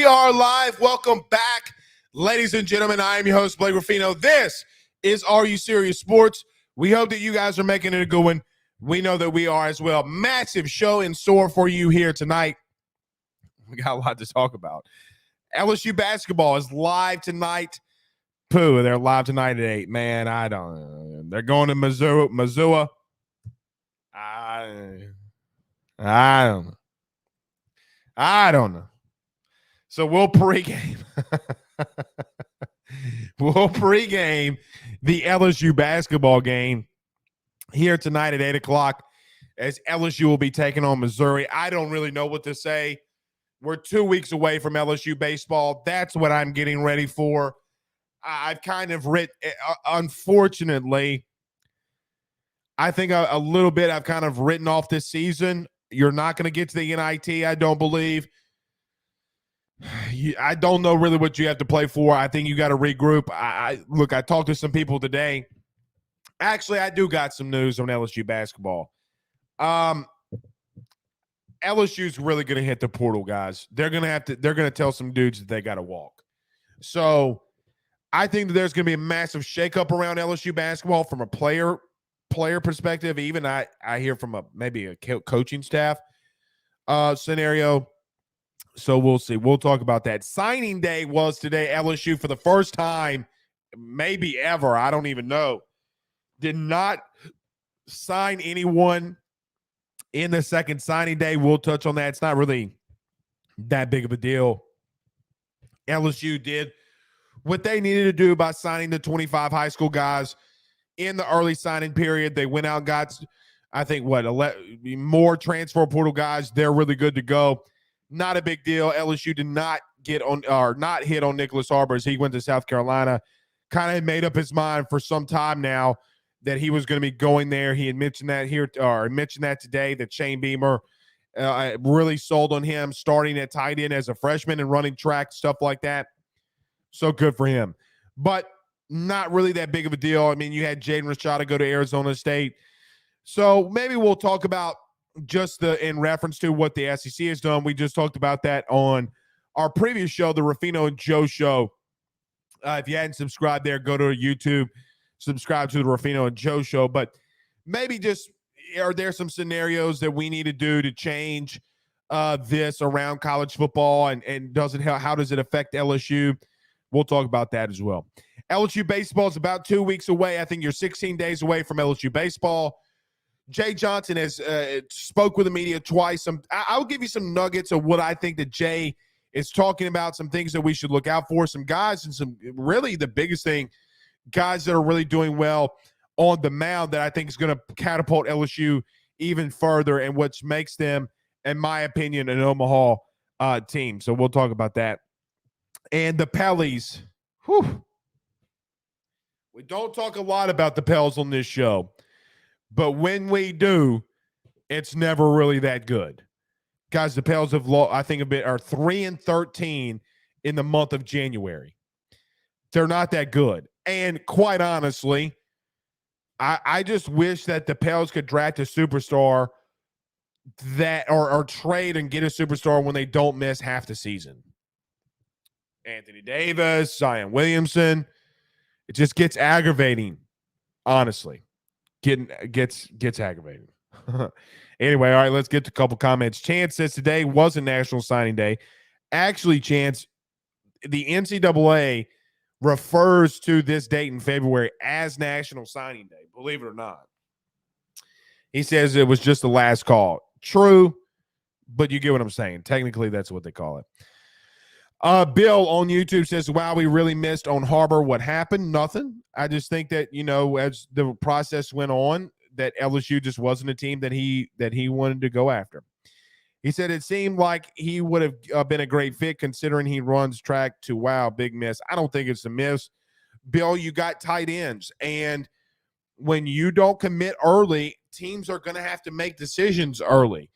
We are live. Welcome back, ladies and gentlemen. I am your host, Blake Ruffino. This is Are You Serious Sports. We hope that you guys are making it a good one. We know that we are as well. Massive show in store for you here tonight. We got a lot to talk about. LSU basketball is live tonight. They're live tonight at 8. Man, I don't know. They're going to Missoula. I don't know. So we'll pregame. We'll pregame the LSU basketball game here tonight at 8 o'clock as LSU will be taking on Missouri. I don't really know what to say. We're 2 weeks away from LSU baseball. That's what I'm getting ready for. I've kind of unfortunately, I think a little bit I've kind of written off this season. You're not going to get to the NIT, I don't believe. I don't know really what you have to play for. I think you got to regroup. Look, I talked to some people today. Actually, I do got some news on LSU basketball. LSU's really going to hit the portal, guys. They're going to tell some dudes that they got to walk. So I think that there's going to be a massive shakeup around LSU basketball from a player perspective. Even I hear from maybe a coaching staff scenario. So we'll see. We'll talk about that. Signing day was today. LSU, for the first time, maybe ever, I don't even know, did not sign anyone in the second signing day. We'll touch on that. It's not really that big of a deal. LSU did what they needed to do by signing the 25 high school guys in the early signing period. They went out and got, I think, more transfer portal guys. They're really good to go. Not a big deal. LSU did not hit on Nicholas Harbors. He went to South Carolina. Kind of made up his mind for some time now that he was going to be going there. He had mentioned that today, that Shane Beamer really sold on him starting at tight end as a freshman and running track, stuff like that. So good for him. But not really that big of a deal. I mean, you had Jaden Rashada go to Arizona State. So maybe we'll talk about just in reference to what the SEC has done. We just talked about that on our previous show, the Ruffino and Joe Show. If you hadn't subscribed there, go to YouTube, subscribe to the Ruffino and Joe Show. But maybe just, are there some scenarios that we need to do to change this around college football, and how does it affect LSU? We'll talk about that as well. LSU baseball is about 2 weeks away. I think you're 16 days away from LSU baseball. Jay Johnson has spoke with the media twice. I'll give you some nuggets of what I think that Jay is talking about, some things that we should look out for, some guys, and some really the biggest thing, guys that are really doing well on the mound that I think is going to catapult LSU even further, and which makes them, in my opinion, an Omaha team. So we'll talk about that. And the Pels. We don't talk a lot about the Pels on this show. But when we do, it's never really that good. Guys, the Pels have lost, I think, are 3-13 in the month of January. They're not that good. And quite honestly, I just wish that the Pels could draft a superstar or trade and get a superstar when they don't miss half the season. Anthony Davis, Zion Williamson. It just gets aggravating, honestly. Gets aggravating. Anyway, all right, let's get to a couple comments. Chance says today wasn't National Signing Day. Actually, Chance, the NCAA refers to this date in February as National Signing Day, believe it or not. He says it was just the last call. True, but you get what I'm saying. Technically, that's what they call it. Bill on YouTube says, wow, we really missed on Harbor. What happened? Nothing. I just think that, as the process went on, that LSU just wasn't a team that he wanted to go after. He said it seemed like he would have been a great fit considering he runs track to wow, big miss. I don't think it's a miss. Bill, you got tight ends. And when you don't commit early, teams are going to have to make decisions early.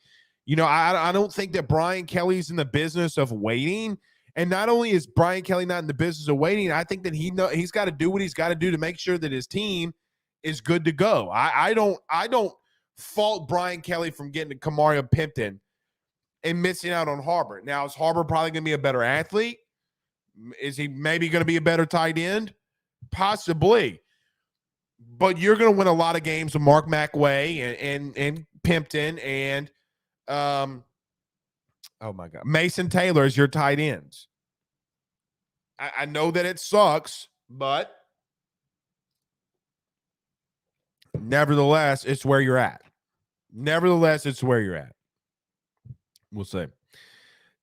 I don't think that Brian Kelly's in the business of waiting. And not only is Brian Kelly not in the business of waiting, I think that he's got to do what he's got to do to make sure that his team is good to go. I don't fault Brian Kelly from getting to Kamaria Pimpton and missing out on Harbor. Now, is Harbor probably going to be a better athlete? Is he maybe going to be a better tight end? Possibly. But you're going to win a lot of games with Mark McWay and Pimpton and oh my God, Mason Taylor as your tight ends. I know that it sucks, but nevertheless, it's where you're at. We'll see.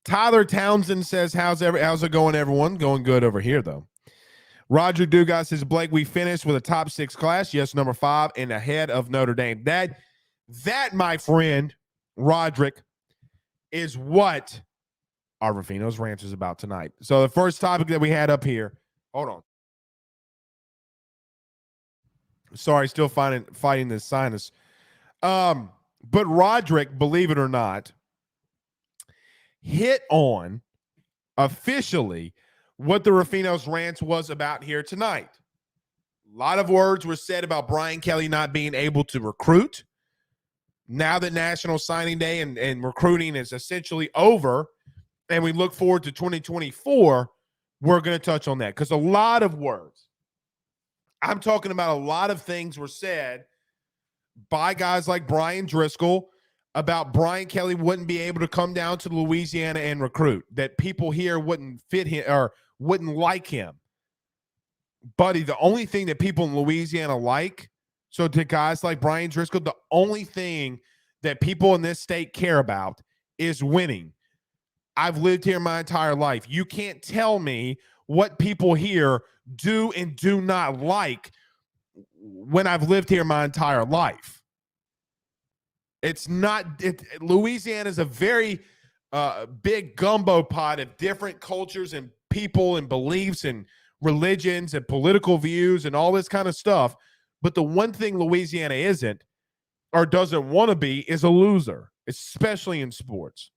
Tyler Townsend says, how's it going, everyone? Going good over here, though. Roger Dugas says, Blake, we finished with a top 6 class. Yes, number 5 and ahead of Notre Dame. That, my friend, Roderick, is what our Rufino's Rants is about tonight. So the first topic that we had up here, hold on. Sorry, still fighting this sinus. But Roderick, believe it or not, hit on officially what the Rufino's Rants was about here tonight. A lot of words were said about Brian Kelly not being able to recruit. Now that National Signing Day and recruiting is essentially over, and we look forward to 2024, we're going to touch on that because a lot of words, I'm talking about a lot of things were said by guys like Brian Driscoll about Brian Kelly wouldn't be able to come down to Louisiana and recruit, that people here wouldn't fit him or wouldn't like him. Buddy, the only thing that people in Louisiana like, so to guys like Brian Driscoll, the only thing that people in this state care about is winning. I've lived here my entire life. You can't tell me what people here do and do not like when I've lived here my entire life. It's not Louisiana is a very big gumbo pot of different cultures and people and beliefs and religions and political views and all this kind of stuff. But the one thing Louisiana isn't or doesn't want to be is a loser, especially in sports.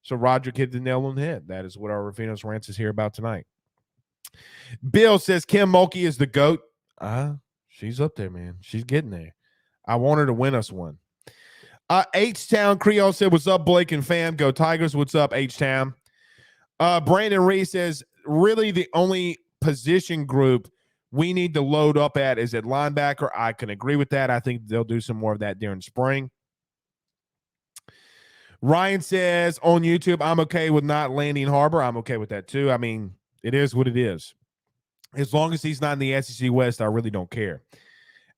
So Roger hit the nail on the head. That is what our Rufino's Rants is here about tonight. Bill says Kim Mulkey is the GOAT. She's up there, man. She's getting there. I want her to win us one. H-Town Creole said, what's up, Blake and fam? Go Tigers. What's up, H-Town? Brandon Reese says, really the only position group we need to load up at is at linebacker. I can agree with that. I think they'll do some more of that during spring. Ryan says on YouTube, I'm okay with not landing Harbor. I'm okay with that too. I mean, it is what it is. As long as he's not in the SEC West, I really don't care.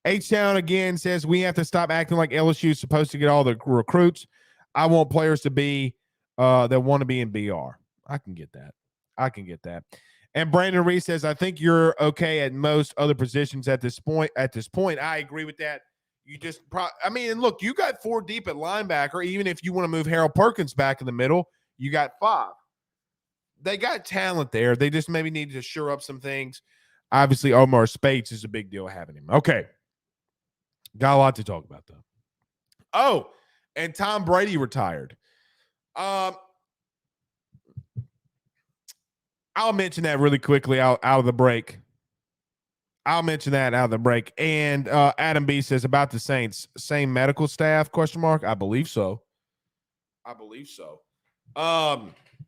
H-Town again says we have to stop acting like LSU is supposed to get all the recruits. I want players to be that want to be in BR. I can get that. And Brandon Reese says, I think you're okay at most other positions at this point. I agree with that. You just and look, you got 4 deep at linebacker. Even if you want to move Harold Perkins back in the middle, you got 5. They got talent there. They just maybe need to shore up some things. Obviously, Omar Speights is a big deal having him. Okay. Got a lot to talk about, though. Oh, and Tom Brady retired. I'll mention that really quickly out of the break. And Adam B says about the Saints, same medical staff, ? I believe so.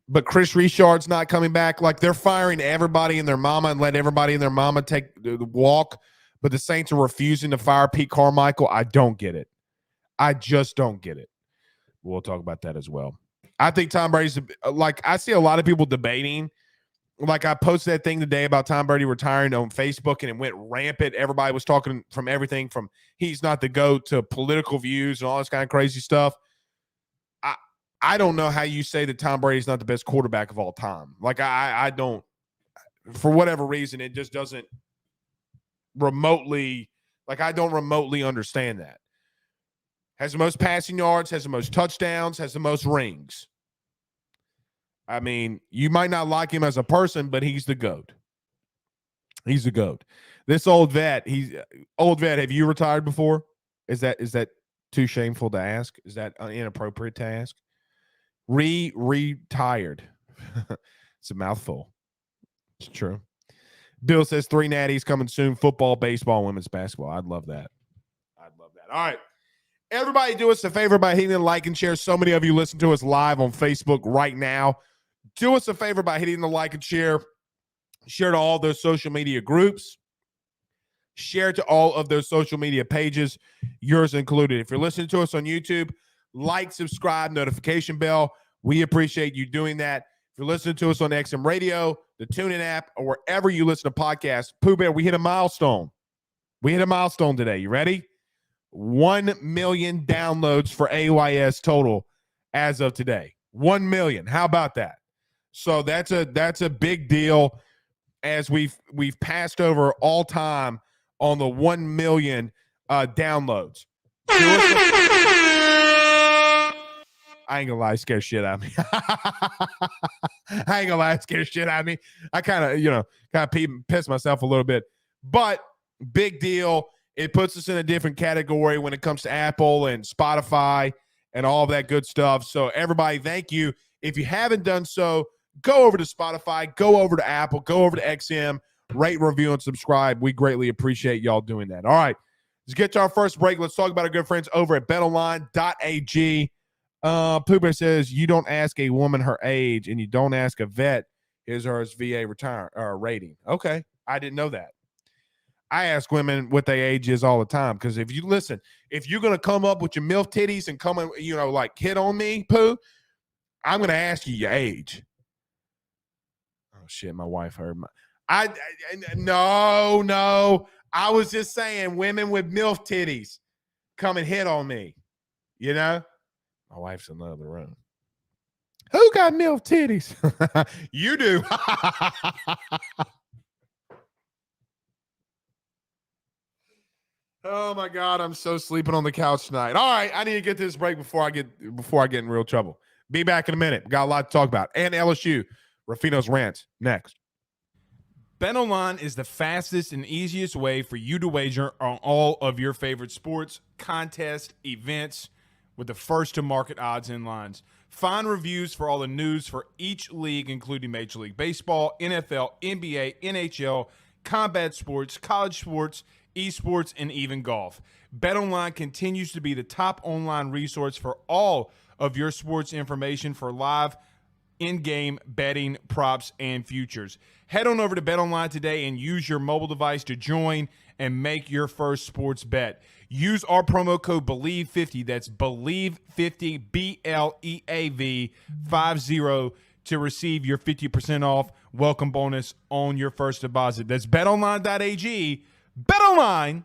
But Chris Richard's not coming back. Like, they're firing everybody and their mama and let everybody and their mama take the walk. But the Saints are refusing to fire Pete Carmichael. I don't get it. I just don't get it. We'll talk about that as well. I think Tom Brady's like, I see a lot of people debating. Like, I posted that thing today about Tom Brady retiring on Facebook, and it went rampant. Everybody was talking from everything from he's not the GOAT to political views and all this kind of crazy stuff. I don't know how you say that Tom Brady's not the best quarterback of all time. Like, I don't, for whatever reason, it just doesn't remotely, like, I don't remotely understand that. Has the most passing yards, has the most touchdowns, has the most rings. I mean, you might not like him as a person, but he's the GOAT. He's the GOAT. This old vet, have you retired before? Is that too shameful to ask? Is that inappropriate to ask? Retired. It's a mouthful. It's true. Bill says 3 natties coming soon. Football, baseball, women's basketball. I'd love that. All right. Everybody do us a favor by hitting the like and share. So many of you listen to us live on Facebook right now. Do us a favor by hitting the like and share. Share to all those social media groups. Share to all of those social media pages, yours included. If you're listening to us on YouTube, like, subscribe, notification bell. We appreciate you doing that. If you're listening to us on XM Radio, the TuneIn app, or wherever you listen to podcasts, Pooh Bear, we hit a milestone. We hit a milestone today. You ready? 1 million downloads for AYS total as of today. 1 million. How about that? So that's a big deal as we've passed over all time on the 1 million downloads. I ain't gonna lie, scare shit out of me. I ain't gonna lie, scare shit out of me. I kind of pissed myself a little bit, but big deal. It puts us in a different category when it comes to Apple and Spotify and all that good stuff. So everybody, thank you. If you haven't done so, go over to Spotify, go over to Apple, go over to XM, rate, review, and subscribe. We greatly appreciate y'all doing that. All right, let's get to our first break. Let's talk about our good friends over at betonline.ag. Pooh Bear says, you don't ask a woman her age and you don't ask a vet his or his VA rating. Okay, I didn't know that. I ask women what their age is all the time because if you're going to come up with your MILF titties and come and, like hit on me, Pooh, I'm going to ask you your age. Oh, shit, my wife heard No. I was just saying women with MILF titties come and hit on me, My wife's in the other room. Who got MILF titties? You do. Oh my God, I'm so sleeping on the couch tonight. All right, I need to get this break before I get in real trouble. Be back in a minute. Got a lot to talk about. And LSU, Rafino's rants next. BetOnline is the fastest and easiest way for you to wager on all of your favorite sports, contests, events with the first to market odds and lines. Find reviews for all the news for each league, including Major League Baseball, NFL, NBA, NHL, combat sports, college sports, esports, and even golf. BetOnline continues to be the top online resource for all of your sports information for live in-game betting, props, and futures. Head on over to BetOnline today and use your mobile device to join and make your first sports bet. Use our promo code BELIEVE50, that's BELIEVE50, BLEAV 50, to receive your 50% off welcome bonus on your first deposit. That's betonline.ag, betonline.ag.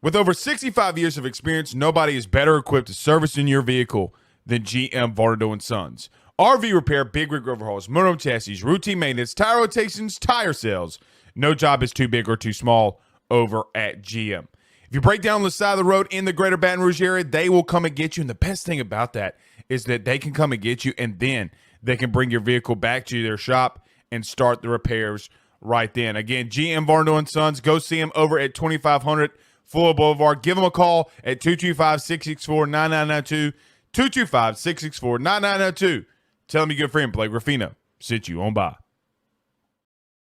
With over 65 years of experience, nobody is better equipped to service in your vehicle than GM Varnado & Sons. RV repair, big rig overhauls, motorhome chassis, routine maintenance, tire rotations, tire sales. No job is too big or too small over at GM. If you break down the side of the road in the greater Baton Rouge area, they will come and get you. And the best thing about that is that they can come and get you, and then they can bring your vehicle back to their shop and start the repairs right then. Again, GM Varnado & Sons. Go see them over at 2500 Fuller Boulevard. Give them a call at 225-664-9992. 225-664-9992. Tell them your good friend Blake Ruffino sent you on by.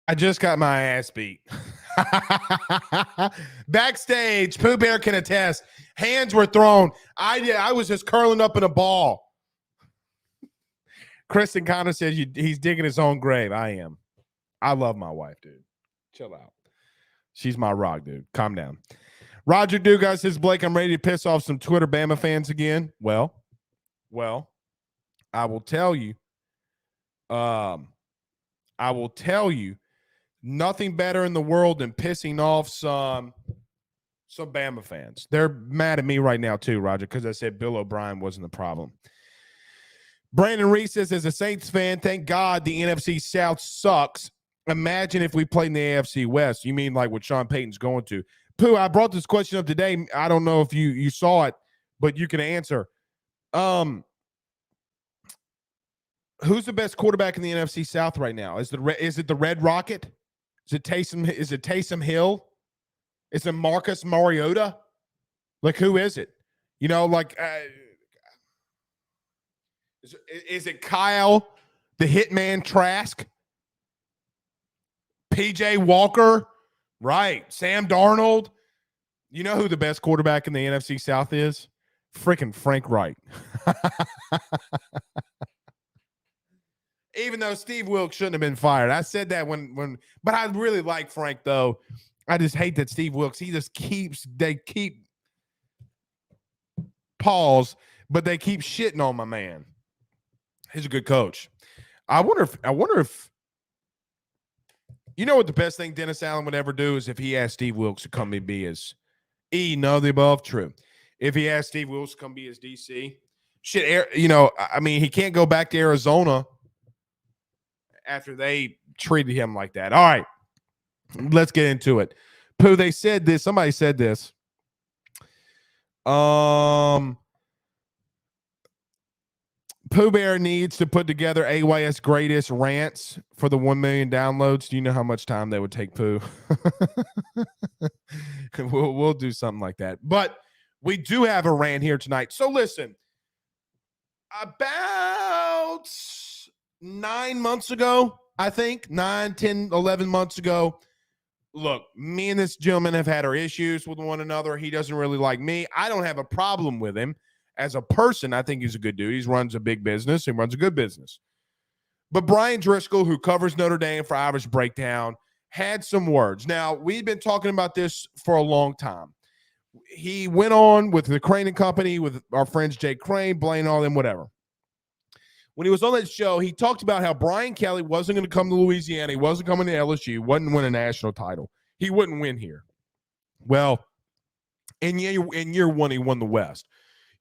I just got my ass beat. Backstage, Pooh Bear can attest. Hands were thrown. I was just curling up in a ball. Kristen Connor says he's digging his own grave. I am. I love my wife, dude. Chill out. She's my rock, dude. Calm down. Roger Dugas says, Blake, I'm ready to piss off some Twitter Bama fans again. Well, I will tell you. Nothing better in the world than pissing off some Bama fans. They're mad at me right now too, Roger, because I said Bill O'Brien wasn't the problem. Brandon Reese says, as a Saints fan, thank God the NFC South sucks. Imagine if we played in the AFC West. You mean like what Sean Payton's going to? Pooh, I brought this question up today. I don't know if you saw it, but you can answer. Who's the best quarterback in the NFC South right now? Is it the Red Rocket? Is it Taysom Hill? Is it Marcus Mariota? Like, who is it? Is it Kyle, the Hitman Trask? PJ Walker? Right. Sam Darnold? You know who the best quarterback in the NFC South is? Freaking Frank Wright. Even though Steve Wilkes shouldn't have been fired. I said that but I really like Frank, though. I just hate that Steve Wilkes, they keep pause, but they keep shitting on my man. He's a good coach. I wonder if you know what the best thing Dennis Allen would ever do is if he asked Steve Wilkes to come and be his none of the above, true. If he asked Steve Wilkes to come be his DC, he can't go back to Arizona after they treated him like that. All right, let's get into it. Pooh, they said this. Somebody said this. Pooh Bear needs to put together AYS greatest rants for the 1 million downloads. Do you know how much time that would take, Pooh? We'll do something like that. But we do have a rant here tonight. So listen, about 9 months ago, I think, 9, 10, 11 months ago, look, me and this gentleman have had our issues with one another. He doesn't really like me. I don't have a problem with him. As a person, I think he's a good dude. He runs a big business. He runs a good business. But Brian Driscoll, who covers Notre Dame for Irish Breakdown, had some words. Now, we've been talking about this for a long time. He went on with the Crane and Company, with our friends Jake Crane, Blaine, all them, whatever. When he was on that show, he talked about how Brian Kelly wasn't going to come to Louisiana. He wasn't coming to LSU. Wouldn't win a national title. He wouldn't win here. Well, in year one, he won the West.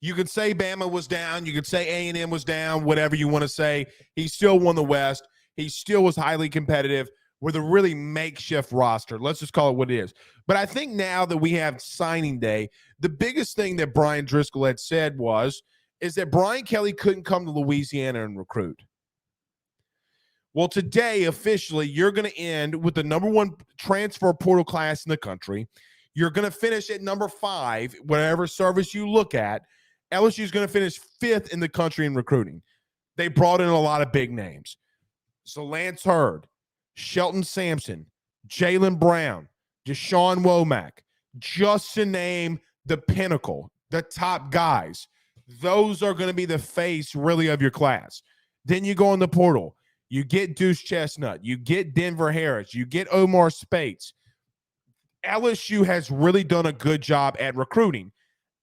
You could say Bama was down. You could say A&M was down, whatever you want to say. He still won the West. He still was highly competitive with a really makeshift roster. Let's just call it what it is. But I think now that we have signing day, the biggest thing that Brian Driscoll had said is that Brian Kelly couldn't come to Louisiana and recruit. Well, today, officially, you're going to end with the number one transfer portal class in the country. You're going to finish at number 5, whatever service you look at. LSU is going to finish 5th in the country in recruiting. They brought in a lot of big names. So Lance Hurd, Shelton Sampson, Jaylen Brown, Deshaun Womack, just to name the pinnacle, the top guys. Those are going to be the face, really, of your class. Then you go in the portal. You get Deuce Chestnut. You get Denver Harris. You get Omar Spates. LSU has really done a good job at recruiting.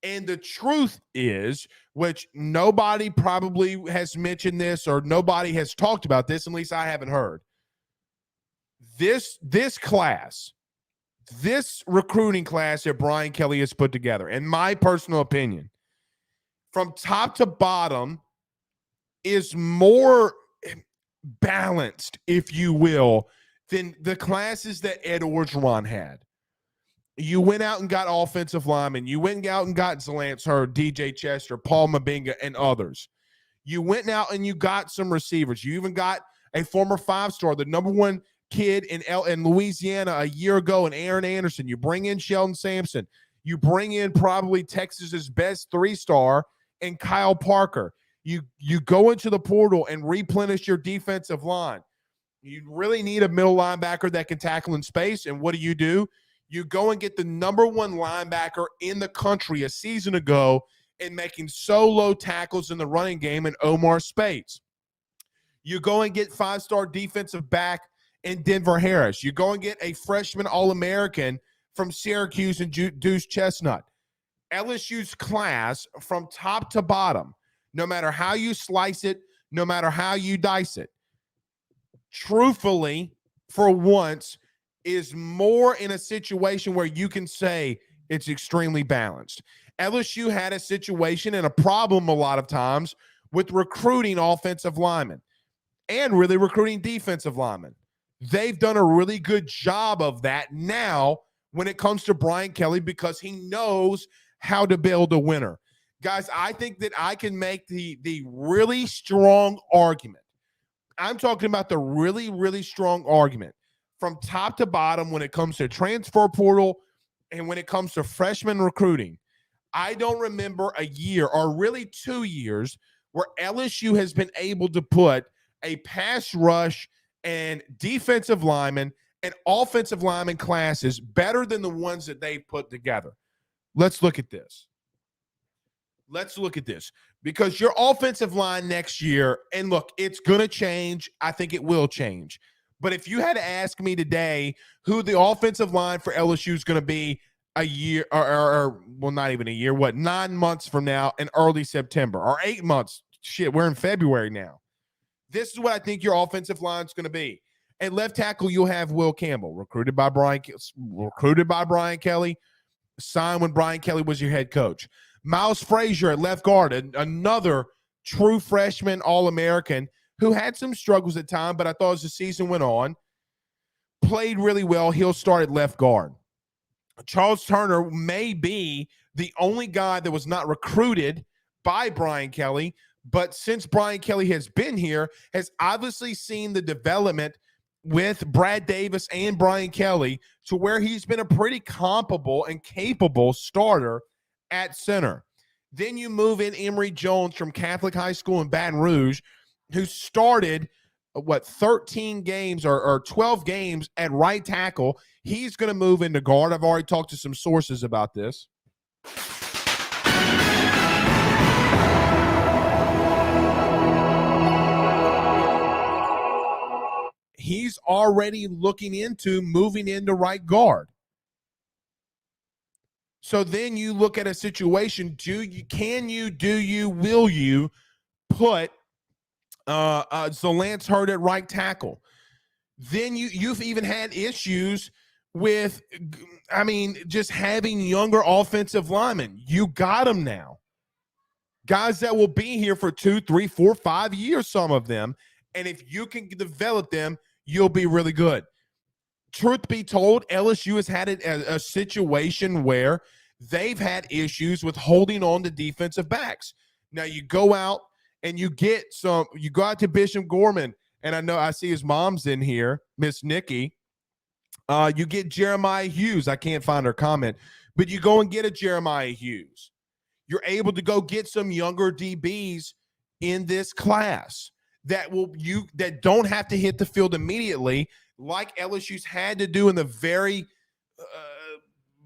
And the truth is, which nobody probably has mentioned this or nobody has talked about this, at least I haven't heard. This class, this recruiting class that Brian Kelly has put together, in my personal opinion, from top to bottom, is more balanced, if you will, than the classes that Ed Orgeron had. You went out and got offensive linemen. You went out and got Lance Hurd, DJ Chester, Paul Mabinga, and others. You went out and you got some receivers. You even got a former 5-star, the number 1 kid in Louisiana a year ago, and Aaron Anderson. You bring in Sheldon Sampson. You bring in probably Texas's best 3-star and Kyle Parker. You go into the portal and replenish your defensive line. You really need a middle linebacker that can tackle in space. And what do? You go and get the number 1 linebacker in the country a season ago and making solo tackles in the running game in Omar Spates. You go and get 5-star defensive back in Denver Harris. You go and get a freshman All-American from Syracuse and Deuce Chestnut. LSU's class from top to bottom, no matter how you slice it, no matter how you dice it, truthfully, for once, is more in a situation where you can say it's extremely balanced. LSU had a situation and a problem a lot of times with recruiting offensive linemen and really recruiting defensive linemen. They've done a really good job of that now when it comes to Brian Kelly because he knows how to build a winner. Guys, I think that I can make the really strong argument. I'm talking about the really, really strong argument from top to bottom when it comes to transfer portal and when it comes to freshman recruiting. I don't remember a year or really 2 years where LSU has been able to put a pass rush and defensive lineman and offensive lineman classes better than the ones that they've put together. let's look at this. Because your offensive line next year, and look, it's going to change. I think it will change. But if you had to ask me today who the offensive line for LSU is going to be a year or well, not even a year, 9 months from now in early September or 8 months? Shit, we're in February now. This is what I think your offensive line is going to be. At left tackle, you'll have Will Campbell, recruited by Brian Kelly, signed when Brian Kelly was your head coach. Miles Frazier at left guard, another true freshman All-American who had some struggles at times, but I thought as the season went on, played really well. He'll start at left guard. Charles Turner may be the only guy that was not recruited by Brian Kelly, but since Brian Kelly has been here, has obviously seen the development with Brad Davis and Brian Kelly to where he's been a pretty comparable and capable starter at center. Then you move in Emory Jones from Catholic High School in Baton Rouge, who started 13 games or 12 games at right tackle. He's going to move into guard. I've already talked to some sources about this. He's already looking into moving into right guard. So then you look at a situation, will you put Lance Hurd at right tackle? Then you've even had issues with, just having younger offensive linemen. You got them now. Guys that will be here for 2, 3, 4, 5 years, some of them. And if you can develop them, you'll be really good. Truth be told, LSU has had a situation where they've had issues with holding on to defensive backs. Now you go out and you go out to Bishop Gorman, and I know I see his mom's in here, Miss Nikki. You get Jeremiah Hughes. I can't find her comment, but you go and get a Jeremiah Hughes. You're able to go get some younger DBs in this class that don't have to hit the field immediately, like LSU's had to do in the very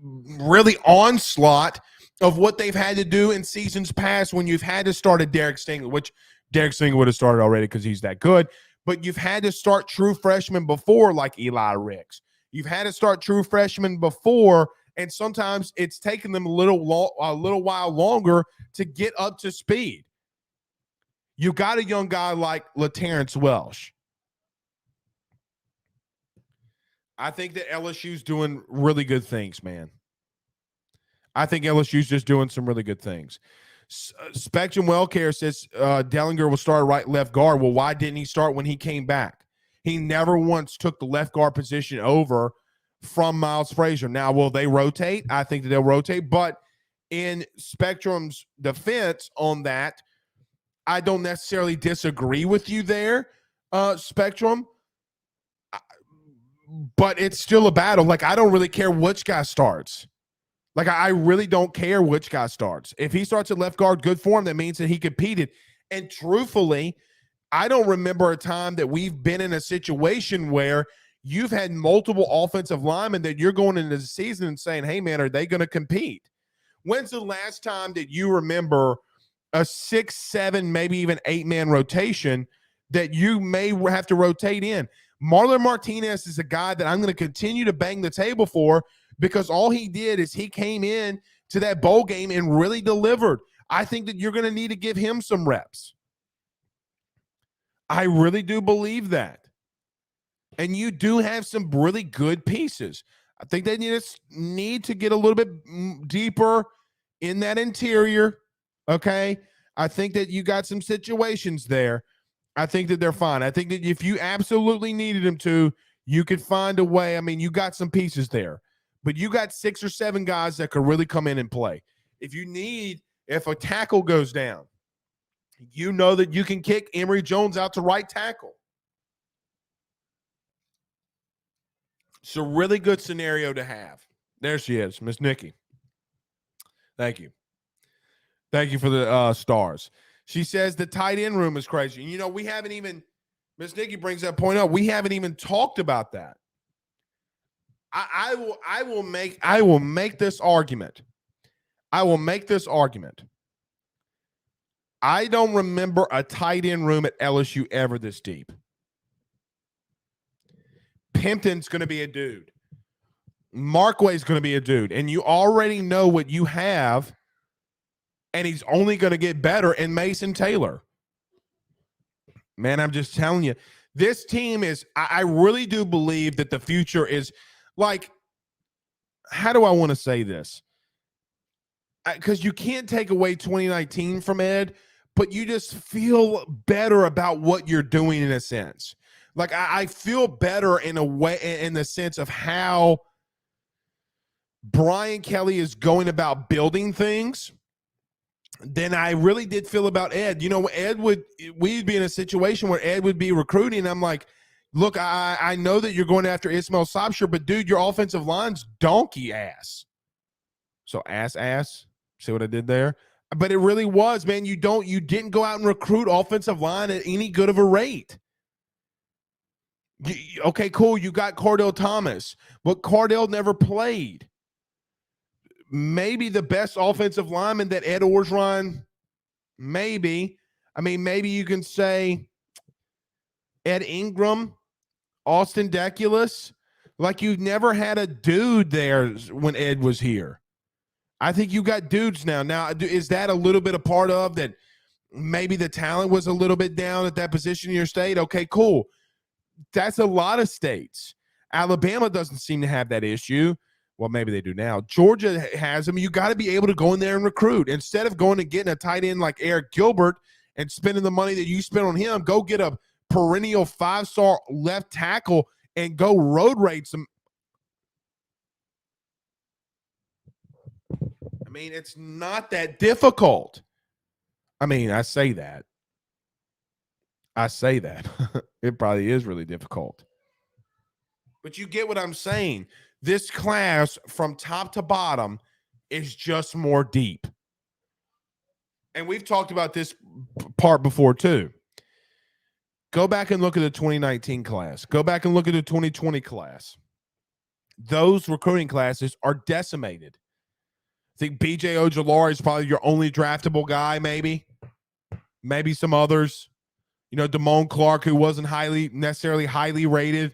really onslaught of what they've had to do in seasons past when you've had to start a Derek Stingley, which Derek Stingley would have started already because he's that good, but you've had to start true freshmen before, like Eli Ricks. You've had to start true freshmen before, and sometimes it's taken them a little while longer to get up to speed. You got a young guy like LaTerrence Welsh. I think that LSU's doing really good things, man. I think LSU's just doing some really good things. Spectrum Wellcare says Dellinger will start right left guard. Well, why didn't he start when he came back? He never once took the left guard position over from Miles Frazier. Now, will they rotate? I think that they'll rotate. But in Spectrum's defense on that, I don't necessarily disagree with you there, Spectrum. But it's still a battle. Like, I don't really care which guy starts. Like, I really don't care which guy starts. If he starts at left guard, good for him. That means that he competed. And truthfully, I don't remember a time that we've been in a situation where you've had multiple offensive linemen that you're going into the season and saying, hey, man, are they going to compete? When's the last time that you remember a 6, 7, maybe even 8-man rotation that you may have to rotate in? Marlon Martinez is a guy that I'm going to continue to bang the table for because all he did is he came in to that bowl game and really delivered. I think that you're going to need to give him some reps. I really do believe that. And you do have some really good pieces. I think they need to get a little bit deeper in that interior, okay? I think that you got some situations there. I think that they're fine. I think that if you absolutely needed them to, you could find a way. I mean, you got some pieces there, but you got 6 or 7 guys that could really come in and play. If a tackle goes down, you know that you can kick Emory Jones out to right tackle. It's a really good scenario to have. There she is, Miss Nikki. Thank you. Thank you for the stars. She says the tight end room is crazy. You know, we haven't even, Miss Nikki brings that point up. We haven't even talked about that. I will make this argument. I will make this argument. I don't remember a tight end room at LSU ever this deep. Pimpton's going to be a dude. Markway's going to be a dude. And you already know what you have, and he's only going to get better in Mason Taylor. Man, I'm just telling you, this team is, I really do believe that the future is like, how do I want to say this? Because you can't take away 2019 from Ed, but you just feel better about what you're doing in a sense. Like I feel better in a way, in the sense of how Brian Kelly is going about building things than I really did feel about Ed. You know, we'd be in a situation where Ed would be recruiting. And I'm like, look, I know that you're going after Ismail Sobcher, but dude, your offensive line's donkey ass. So ass. See what I did there? But it really was, man. You didn't go out and recruit offensive line at any good of a rate. Okay, cool. You got Cordell Thomas, but Cordell never played. Maybe the best offensive lineman that Ed Orgeron, maybe. I mean, maybe you can say Ed Ingram, Austin Deculus. Like you never had a dude there when Ed was here. I think you got dudes now. Now, is that a little bit a part of that? Maybe the talent was a little bit down at that position in your state. Okay, cool. That's a lot of states. Alabama doesn't seem to have that issue. Well, maybe they do now. Georgia has them. You got to be able to go in there and recruit. Instead of going and getting a tight end like Eric Gilbert and spending the money that you spent on him, go get a perennial 5-star left tackle and go road rate some. I mean, it's not that difficult. I mean, I say that. It probably is really difficult. But you get what I'm saying. This class from top to bottom is just more deep. And we've talked about this part before too. Go back and look at the 2019 class. Go back and look at the 2020 class. Those recruiting classes are decimated. I think BJ Ojulari is probably your only draftable guy, maybe. Maybe some others. You know, Damone Clark, who wasn't necessarily highly rated.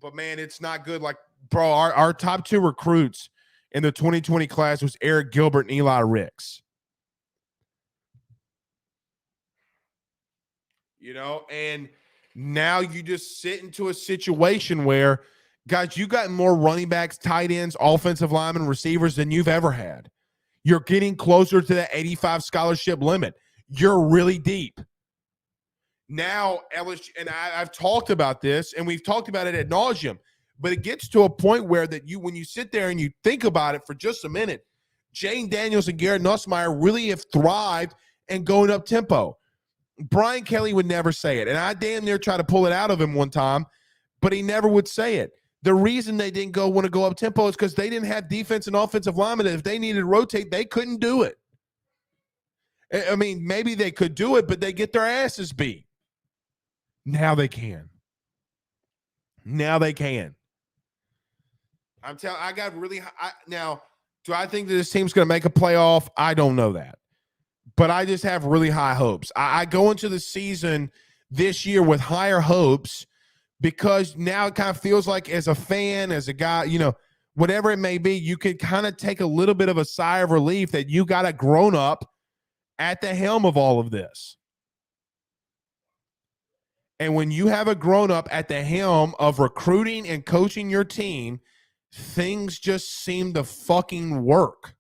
But, man, it's not good. Like, bro, our top two recruits in the 2020 class was Eric Gilbert and Eli Ricks. You know, and now you just sit into a situation where, guys, you got more running backs, tight ends, offensive linemen, receivers than you've ever had. You're getting closer to that 85 scholarship limit. You're really deep. Now, LSU, and I've talked about this, and we've talked about it ad nauseum, but it gets to a point where when you sit there and you think about it for just a minute, Jane Daniels and Garrett Nussmeier really have thrived and going up tempo. Brian Kelly would never say it, and I damn near tried to pull it out of him one time, but he never would say it. The reason they didn't want to go up tempo is because they didn't have defense and offensive linemen. If they needed to rotate, they couldn't do it. I mean, maybe they could do it, but they get their asses beat. Now they can. I'm telling. I got really high. Now, do I think that this team's going to make a playoff? I don't know that, but I just have really high hopes. I go into the season this year with higher hopes because now it kind of feels like, as a fan, as a guy, you know, whatever it may be, you can kind of take a little bit of a sigh of relief that you got a grown up at the helm of all of this. And when you have a grown-up at the helm of recruiting and coaching your team, things just seem to fucking work.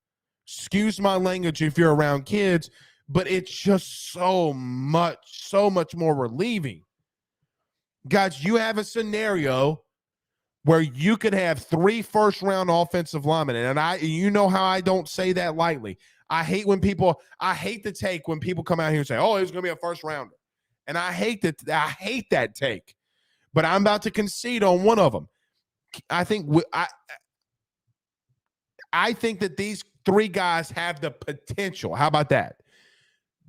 Excuse my language if you're around kids, but it's just so much more relieving. Guys, you have a scenario where you could have 3 first-round offensive linemen, and you know how I don't say that lightly. I hate the take when people come out here and say, oh, it's going to be a first-rounder. And I hate that take, but I'm about to concede on one of them. I think that these 3 guys have the potential. How about that?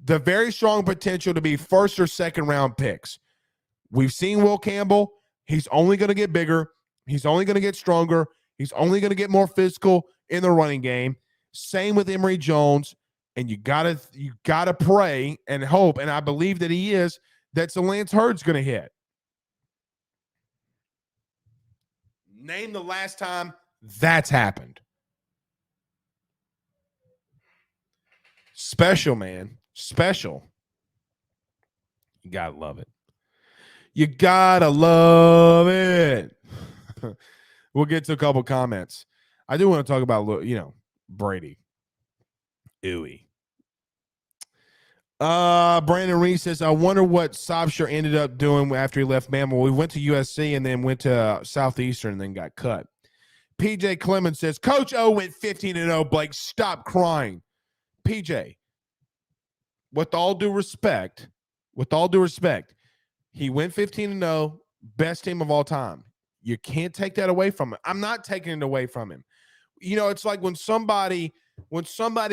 The very strong potential to be first or second round picks. We've seen Will Campbell. He's only going to get bigger. He's only going to get stronger. He's only going to get more physical in the running game. Same with Emory Jones. And you gotta pray and hope, and I believe that he is, that Lance Hurd's going to hit. Name the last time that's happened. Special, man. Special. You gotta love it. You gotta love it. We'll get to a couple comments. I do want to talk about, Brady. Ooey. Brandon Reese says, I wonder what Sobsher ended up doing after he left Bama. Well, we went to USC and then went to Southeastern and then got cut. PJ Clemens says, Coach O went 15-0. Blake, stop crying. PJ, with all due respect, he went 15-0, best team of all time. You can't take that away from him. I'm not taking it away from him. It's like when somebody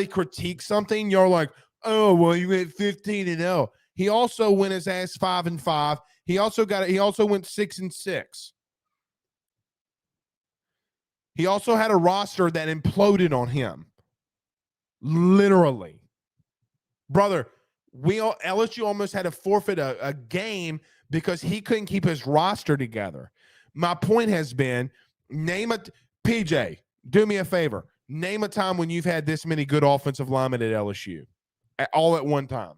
critiques something, you're like, oh, well, you went 15-0. He also went his ass 5-5. He also went 6-6. He also had a roster that imploded on him. Literally. Brother, LSU almost had to forfeit a game because he couldn't keep his roster together. My point has been, PJ, do me a favor. Name a time when you've had this many good offensive linemen at LSU. All at one time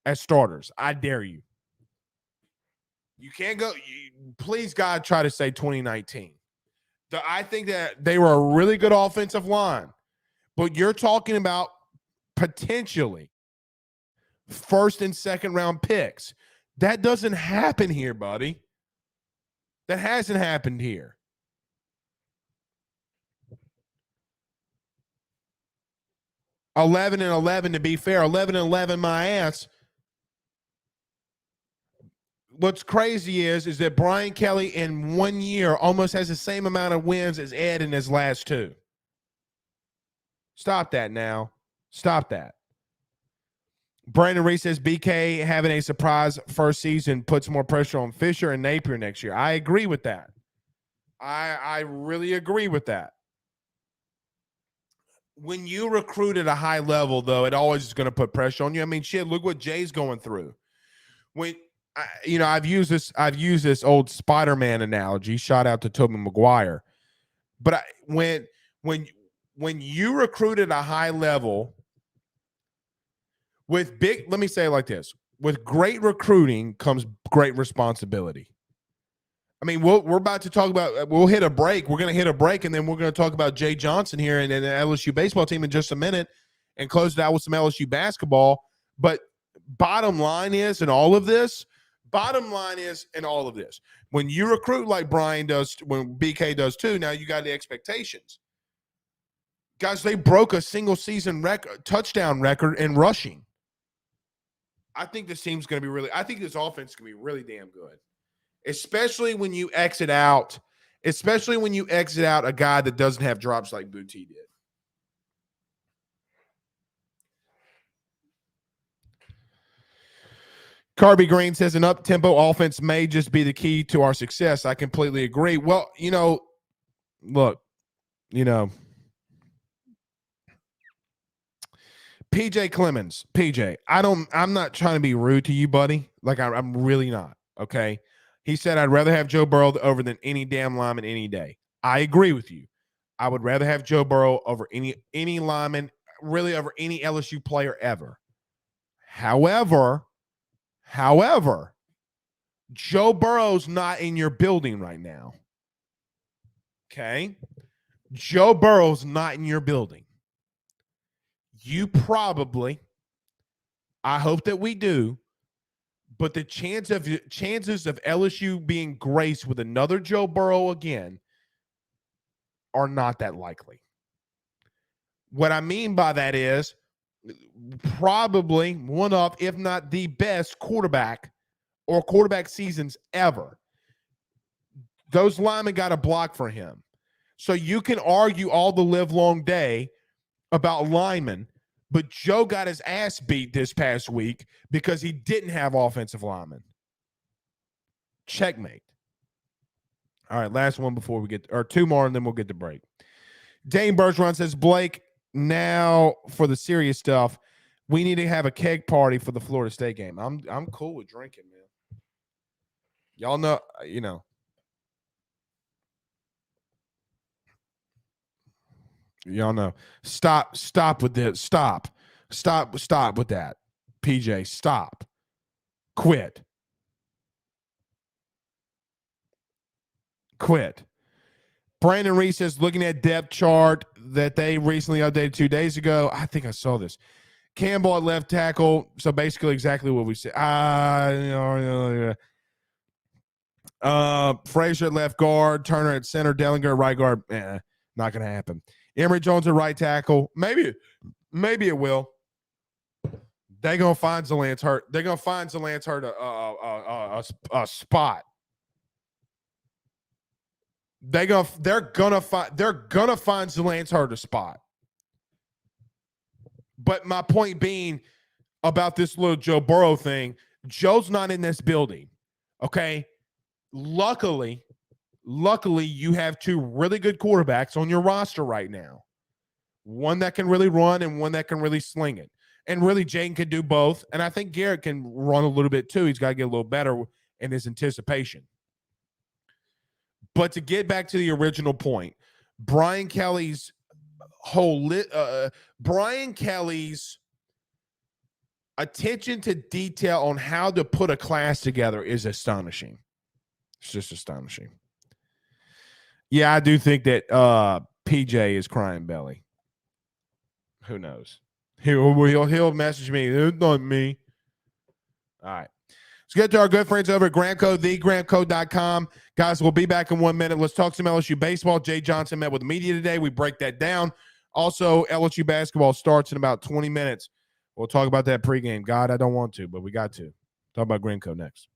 as starters. I dare you. You can't go. Please, God, try to say 2019. I think that they were a really good offensive line, but you're talking about potentially first and second round picks. That doesn't happen here, buddy. That hasn't happened here. $11-11 to be fair. 11-11 my ass. What's crazy is that Brian Kelly in 1 year almost has the same amount of wins as Ed in his last two. Stop that now. Stop that. Brandon Reese says BK having a surprise first season puts more pressure on Fisher and Napier next year. I agree with that. I really agree with that. When you recruit at a high level, though, it always is going to put pressure on you. I mean, shit, look what Jay's going through. I've used this old Spider-Man analogy. Shout out to Tobey Maguire. But when you recruit at a high level let me say it like this: with great recruiting comes great responsibility. I mean, we're about to talk about. We'll hit a break. We're going to hit a break, and then we're going to talk about Jay Johnson here and the LSU baseball team in just a minute, and close it out with some LSU basketball. But bottom line is, in all of this, when you recruit like Brian does, when BK does too, now you got the expectations. Guys, they broke a single season touchdown record in rushing. I think this team's going to be I think this offense is going to be really damn good. Especially when you exit out a guy that doesn't have drops like Booty did. Carby Green says an up-tempo offense may just be the key to our success. I completely agree. Well, look, PJ Clemens, I'm not trying to be rude to you, buddy. Like, I'm really not, okay? He said, I'd rather have Joe Burrow over than any damn lineman any day. I agree with you. I would rather have Joe Burrow over any lineman, really over any LSU player ever. However, Joe Burrow's not in your building right now. Okay? Joe Burrow's not in your building. You probably, I hope that we do, but the chances of LSU being graced with another Joe Burrow again are not that likely. What I mean by that is probably one of, if not the best quarterback or quarterback seasons ever. Those linemen got a block for him. So you can argue all the live long day about linemen, but Joe got his ass beat this past week because he didn't have offensive linemen. Checkmate. All right, last one before we get, or two more, and then we'll get the break. Dane Bergeron says, Blake, now for the serious stuff, we need to have a keg party for the Florida State game. I'm cool with drinking, man. Y'all know, y'all know. Stop with this. Stop with that. PJ, stop. Quit. Brandon Reese says, looking at depth chart that they recently updated 2 days ago. I think I saw this. Campbell at left tackle. So basically exactly what we said. Frazier at left guard. Turner at center. Dellinger at right guard. Not going to happen. Emory Jones at right tackle. Maybe it will. They're going to find Zalance Hurt. They're going to find Zalance Hurt a spot. They're gonna find Zalance Hurt a spot. But my point being about this little Joe Burrow thing, Joe's not in this building. Okay. Luckily, you have 2 really good quarterbacks on your roster right now. One that can really run and one that can really sling it. And really, Jaden can do both. And I think Garrett can run a little bit too. He's got to get a little better in his anticipation. But to get back to the original point, Brian Kelly's attention to detail on how to put a class together is astonishing. It's just astonishing. Yeah, I do think that PJ is crying belly. Who knows? He'll message me. It's not me. All right. Let's get to our good friends over at GrahamCo, thegrahamco.com. Guys, we'll be back in 1 minute. Let's talk some LSU baseball. Jay Johnson met with the media today. We break that down. Also, LSU basketball starts in about 20 minutes. We'll talk about that pregame. God, I don't want to, but we got to. Talk about GrahamCo next.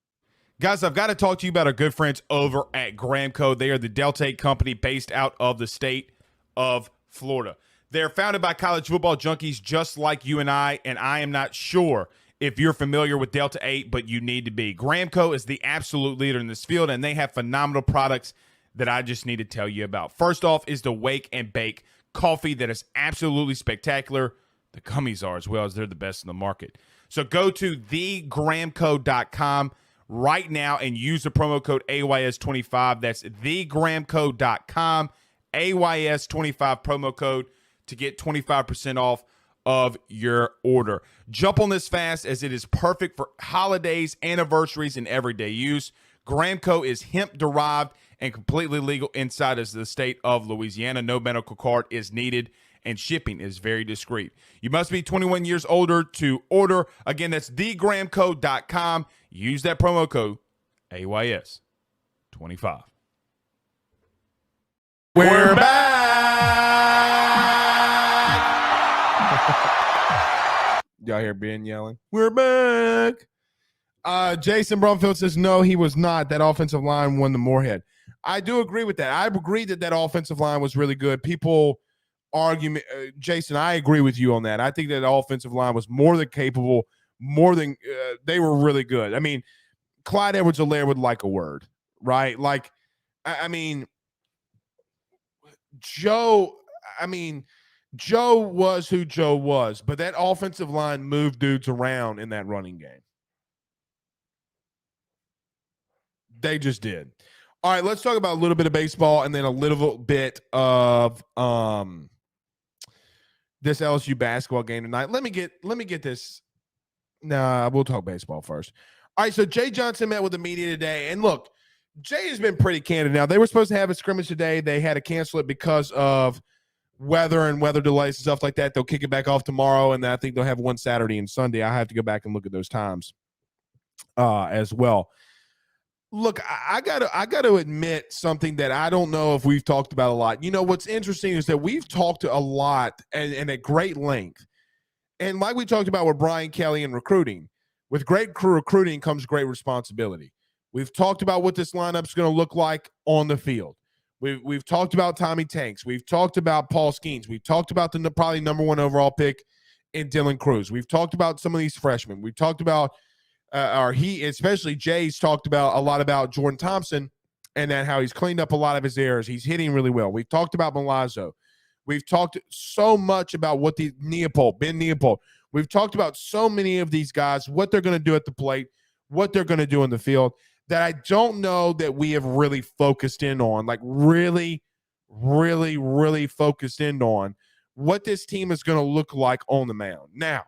Guys, I've got to talk to you about our good friends over at GrahamCo. They are the Delta 8 company based out of the state of Florida. They're founded by college football junkies just like you and I am not sure if you're familiar with Delta 8, but you need to be. GrahamCo is the absolute leader in this field, and they have phenomenal products that I just need to tell you about. First off is the Wake and Bake coffee that is absolutely spectacular. The gummies are as well, as they're the best in the market. So go to thegrahamco.com right now and use the promo code AYS25. That's thegrahamco.com, AYS25 promo code to get 25% off of your order. Jump on this fast as it is perfect for holidays, anniversaries, and everyday use. GrahamCo is hemp-derived and completely legal inside of the state of Louisiana. No medical card is needed, and shipping is very discreet. You must be 21 years older to order. Again, that's thegrahamco.com. Use that promo code AYS25. We're back. Y'all hear Ben yelling? We're back. Jason Brumfield says, no, he was not. That offensive line won the Moorhead. I do agree with that. I agree that offensive line was really good. People argue, Jason, I agree with you on that. I think that offensive line was more than capable, they were really good. I mean, Clyde Edwards-Helaire would like a word, right? Like, I mean, Joe was who Joe was, but that offensive line moved dudes around in that running game. They just did. All right, let's talk about a little bit of baseball and then a little bit of this LSU basketball game tonight. Let me get this. Nah, we'll talk baseball first. All right, so Jay Johnson met with the media today, and look, Jay has been pretty candid. Now, they were supposed to have a scrimmage today. They had to cancel it because of weather and weather delays and stuff like that. They'll kick it back off tomorrow, and I think they'll have one Saturday and Sunday. I have to go back and look at those times as well. Look, I gotta admit something that I don't know if we've talked about a lot. You know, what's interesting is that we've talked a lot and at great length. And like we talked about with Brian Kelly and recruiting, with great recruiting comes great responsibility. We've talked about what this lineup's going to look like on the field. We've talked about Tommy Tanks. We've talked about Paul Skeens. We've talked about the probably number 1 overall pick in Dylan Cruz. We've talked about some of these freshmen. We've talked about especially Jay's talked about a lot about Jordan Thompson and that how he's cleaned up a lot of his errors. He's hitting really well. We've talked about Milazzo. We've talked so much about what Ben Neapol. We've talked about so many of these guys, what they're going to do at the plate, what they're going to do in the field, that I don't know that we have really focused in on, like really, really, really focused in on what this team is going to look like on the mound. Now,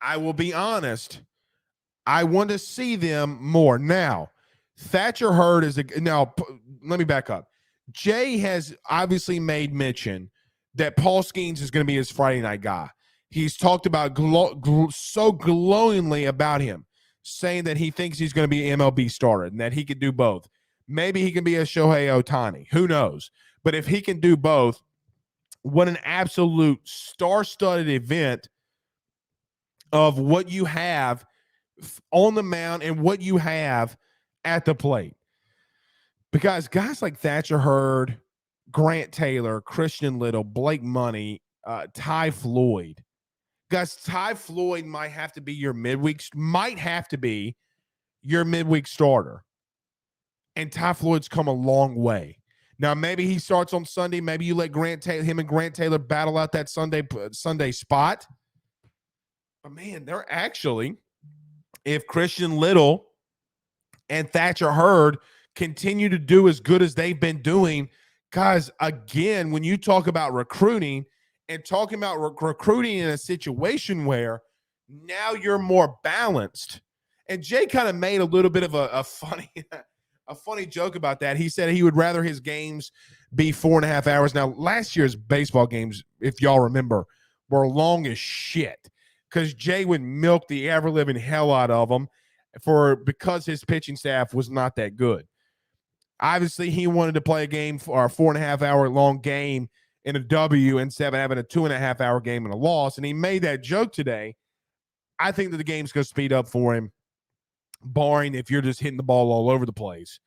I will be honest, I want to see them more. Now, Thatcher Hurd is let me back up. Jay has obviously made mention that Paul Skeens is going to be his Friday night guy. He's talked about so glowingly about him, saying that he thinks he's going to be an MLB starter and that he could do both. Maybe he can be a Shohei Ohtani. Who knows? But if he can do both, what an absolute star-studded event of what you have on the mound and what you have at the plate. Because guys like Thatcher Hurd, Grant Taylor, Christian Little, Blake Money, Ty Floyd. Guys, Ty Floyd might have to be your midweek starter. And Ty Floyd's come a long way. Now, maybe he starts on Sunday. Maybe you let him and Grant Taylor battle out that Sunday spot. But man, they're actually, if Christian Little and Thatcher Hurd continue to do as good as they've been doing, guys, again, when you talk about recruiting and talking about recruiting in a situation where now you're more balanced. And Jay kind of made a little bit of a funny joke about that. He said he would rather his games be 4.5 hours. Now, last year's baseball games, if y'all remember, were long as shit because Jay would milk the ever-living hell out of them because his pitching staff was not that good. Obviously, he wanted to play a game or a 4.5 hour long game in a W instead of having a 2.5 hour game and a loss. And he made that joke today. I think that the game's going to speed up for him, barring if you're just hitting the ball all over the place.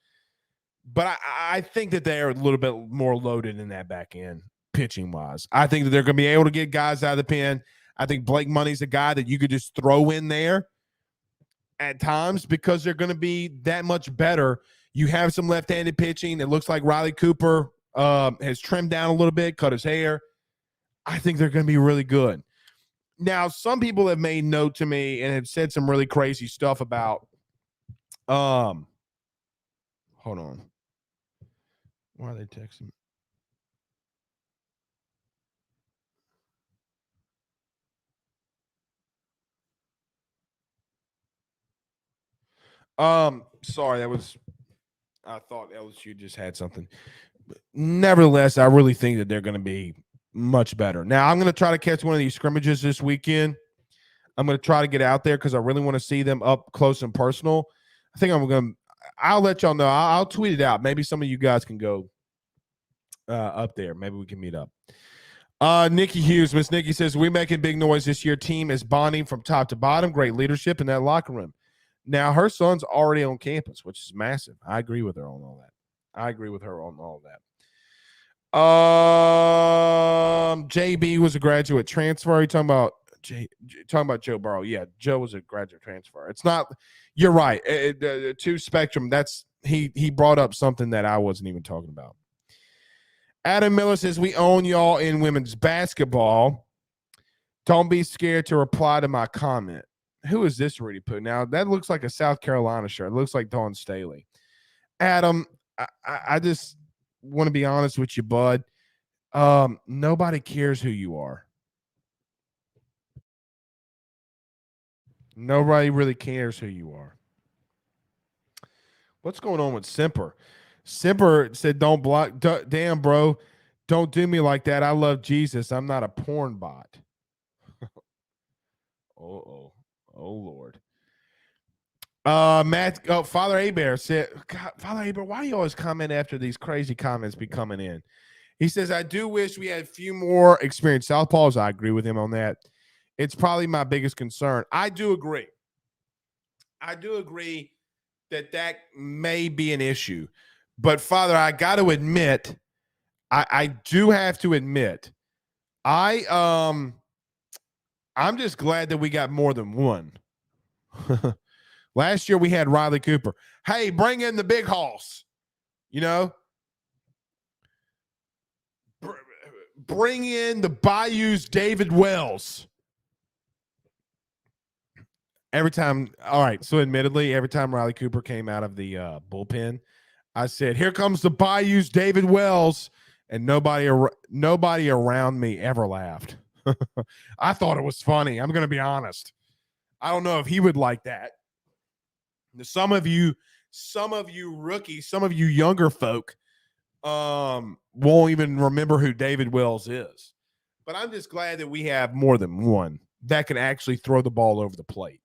But I think that they're a little bit more loaded in that back end, pitching-wise. I think that they're going to be able to get guys out of the pen. I think Blake Money's a guy that you could just throw in there at times because they're going to be that much better. You have some left-handed pitching. It looks like Riley Cooper has trimmed down a little bit, cut his hair. I think they're going to be really good. Now, some people have made note to me and have said some really crazy stuff about hold on. Why are they texting? Sorry, I thought LSU just had something. Nevertheless, I really think that they're going to be much better. Now, I'm going to try to catch one of these scrimmages this weekend. I'm going to try to get out there because I really want to see them up close and personal. I think I'll let y'all know. I'll tweet it out. Maybe some of you guys can go up there. Maybe we can meet up. Nikki Hughes, Miss Nikki says, we making big noise this year. Team is bonding from top to bottom. Great leadership in that locker room. Now, her son's already on campus, which is massive. I agree with her on all that. JB was a graduate transfer. Are you talking about Joe Burrow? Yeah, Joe was a graduate transfer. It's not. You're right. Two spectrum. That's he brought up something that I wasn't even talking about. Adam Miller says we own y'all in women's basketball. Don't be scared to reply to my comment. Who is this Rudy Poo? Now that looks like a South Carolina shirt. It looks like Dawn Staley. Adam, I just want to be honest with you, bud. Nobody cares who you are. Nobody really cares who you are. What's going on with Semper? Semper said, don't block. Damn, bro. Don't do me like that. I love Jesus. I'm not a porn bot. Oh, Lord. Father Abear said, God, Father Abear, why do you always comment after these crazy comments be coming in? He says, I do wish we had a few more experienced southpaws. I agree with him on that. It's probably my biggest concern. I do agree that may be an issue. But, Father, I got to admit, I do have to admit, I'm just glad that we got more than one. Last year we had Riley Cooper. Hey, bring in the big hoss. You know? Bring in the Bayou's David Wells. Every time, all right, so admittedly, every time Riley Cooper came out of the bullpen, I said, here comes the Bayou's David Wells, and nobody around me ever laughed. I thought it was funny. I'm going to be honest. I don't know if he would like that. Some of you rookies, some of you younger folk won't even remember who David Wells is. But I'm just glad that we have more than one that can actually throw the ball over the plate.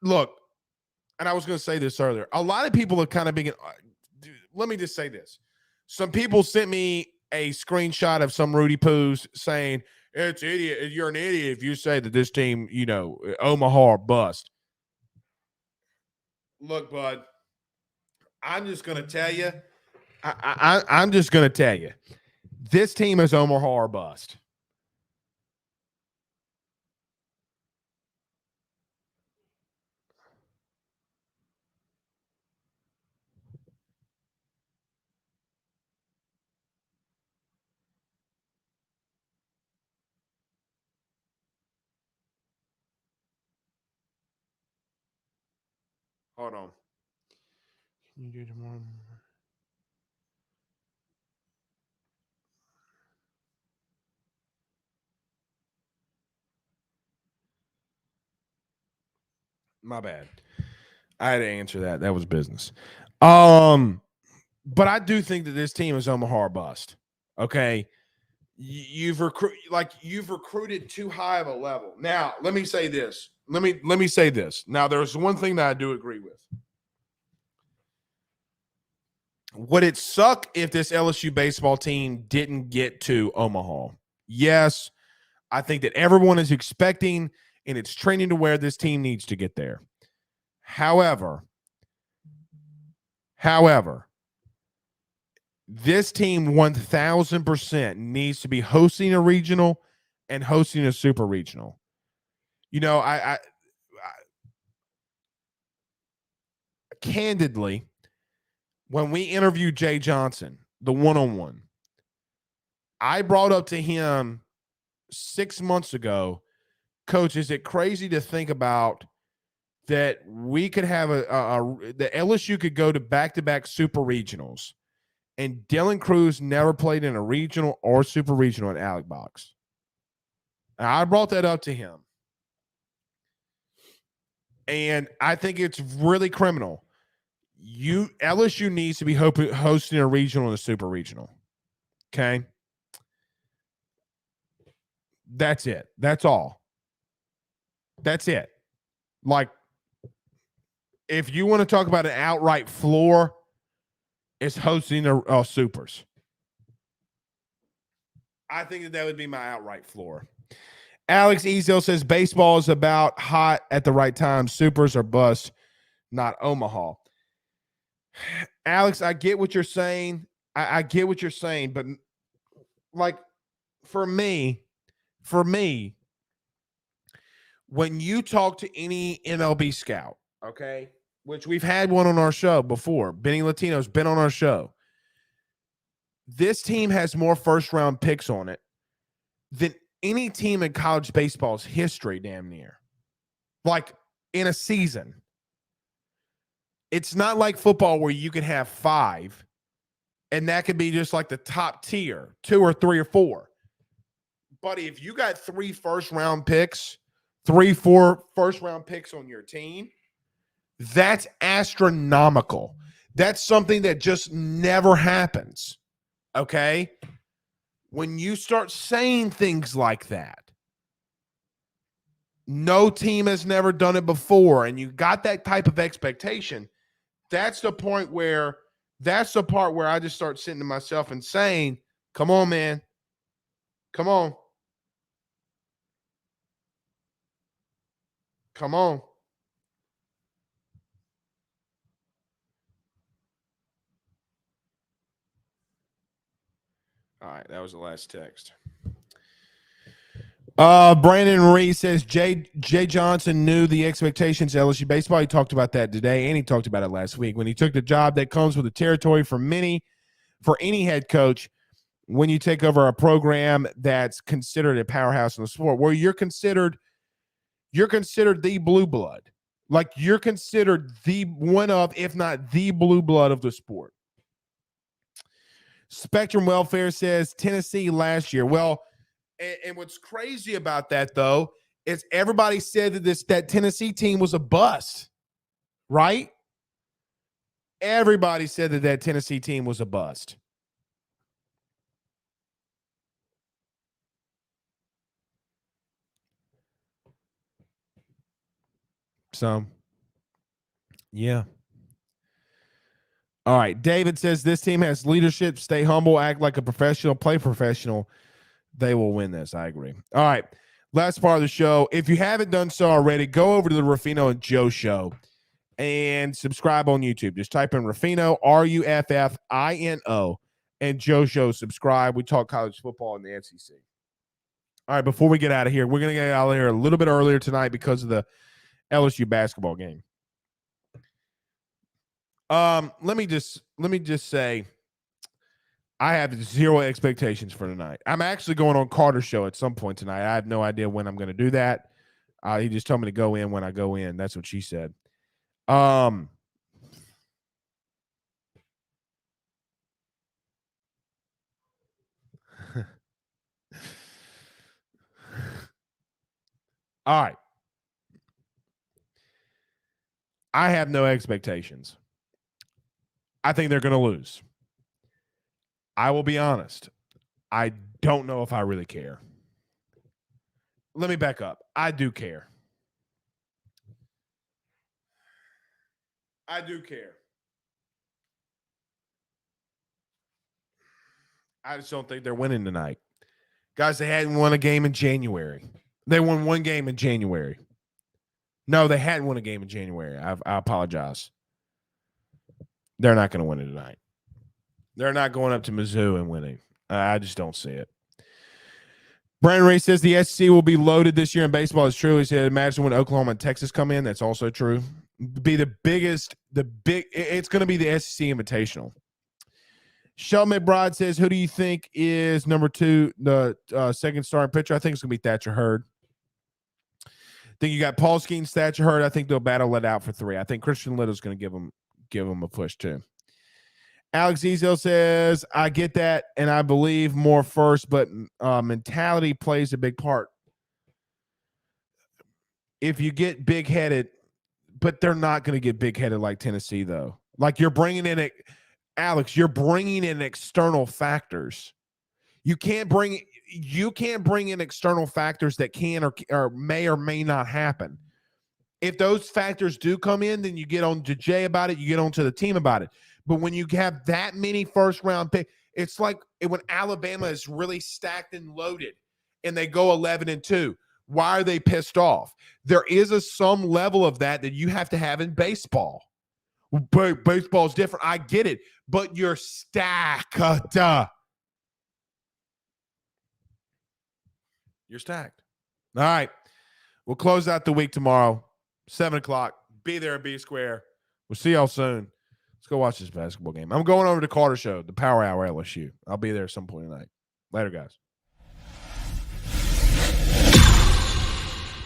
Look, and I was going to say this earlier. A lot of people are kind of being, let me just say this. Some people sent me a screenshot of some Rudy Poos saying, it's idiot. You're an idiot if you say that this team, Omaha or bust. Look, bud, I'm just going to tell you. I'm just going to tell you. This team is Omaha or bust. Hold on. Can you do tomorrow? My bad. I had to answer that. That was business. But I do think that this team is Omaha or bust. Okay. You've recruited too high of a level. Now, let me say this. Let me say this. Now, there's one thing that I do agree with. Would it suck if this LSU baseball team didn't get to Omaha? Yes. I think that everyone is expecting and it's trending to where this team needs to get there. However, this team 1,000% needs to be hosting a regional and hosting a super regional. I candidly, when we interviewed Jay Johnson, the one-on-one, I brought up to him 6 months ago, Coach, is it crazy to think about that we could have the LSU could go to back-to-back super regionals and Dylan Cruz never played in a regional or super regional at Alec Box? And I brought that up to him. And I think it's really criminal. LSU needs to be hosting a regional and a super regional. Okay? That's it. That's all. That's it. Like, if you want to talk about an outright floor, it's hosting a supers. I think that would be my outright floor. Alex Ezel says baseball is about hot at the right time. Supers are bust, not Omaha. Alex, I get what you're saying. I get what you're saying, but like for me, when you talk to any MLB scout, okay, which we've had one on our show before, Benny Latino's been on our show, this team has more first-round picks on it than any team in college baseball's history, damn near. Like, in a season. It's not like football where you can have 5, and that could be just like the top tier, 2 or 3 or 4. Buddy, if you got 3 first-round picks, 3-4 first-round picks on your team, that's astronomical. That's something that just never happens. Okay? When you start saying things like that, no team has never done it before, and you got that type of expectation, that's the part where I just start sitting to myself and saying, come on, man. Come on. Come on. All right, that was the last text. Brandon Reed says Jay Johnson knew the expectations of LSU baseball. He talked about that today, and he talked about it last week when he took the job that comes with the territory for any head coach. when you take over a program that's considered a powerhouse in the sport, where you're considered the blue blood. Like you're considered the one of, if not the blue blood of the sport. Spectrum Welfare says Tennessee last year. Well, and what's crazy about that though is everybody said that Tennessee team was a bust, right? Everybody said that Tennessee team was a bust. So, yeah. All right. David says this team has leadership. Stay humble, act like a professional, play professional. They will win this. I agree. All right. Last part of the show. If you haven't done so already, go over to the Ruffino and Joe show and subscribe on YouTube. Just type in Ruffino, Ruffino, and Joe show. Subscribe. We talk college football in the SEC. All right. Before we get out of here, we're going to get out of here a little bit earlier tonight because of the LSU basketball game. Let me just say I have zero expectations for tonight. I'm actually going on Carter's show at some point tonight. I have no idea when I'm going to do that. He just told me to go in when I go in. That's what she said. All right. I have no expectations. I think they're going to lose. I will be honest. I don't know if I really care. Let me back up. I do care. I do care. I just don't think they're winning tonight. Guys, they hadn't won a game in January. They won one game in January. No, they hadn't won a game in January. I apologize. They're not going to win it tonight. They're not going up to Mizzou and winning. I just don't see it. Brandon Ray says the SEC will be loaded this year in baseball. It's true. He said, imagine when Oklahoma and Texas come in. That's also true. It's going to be the SEC Invitational. Sheldon McBride says, who do you think is number 2, the second starting pitcher? I think it's going to be Thatcher Hurd. I think you got Paul Skeens, Thatcher Hurd. I think they'll battle it out for 3. I think Christian Little's going to give him a push too. Alex Ezel says, I get that, and I believe more first, but mentality plays a big part. If you get big-headed, but they're not going to get big-headed like Tennessee, though. Like you're bringing in external factors. You can't bring in external factors that can or may or may not happen. If those factors do come in, then you get on to Jay about it. You get on to the team about it. But when you have that many first-round picks, it's like when Alabama is really stacked and loaded and they go 11-2. Why are they pissed off? There is some level of that you have to have in baseball. Baseball is different. I get it. But you're stacked. You're stacked. All right. We'll close out the week tomorrow, 7 o'clock. Be there at B Square. We'll see y'all soon. Let's go watch this basketball game. I'm going over to Carter Show, the Power Hour LSU. I'll be there at some point tonight. Later, guys.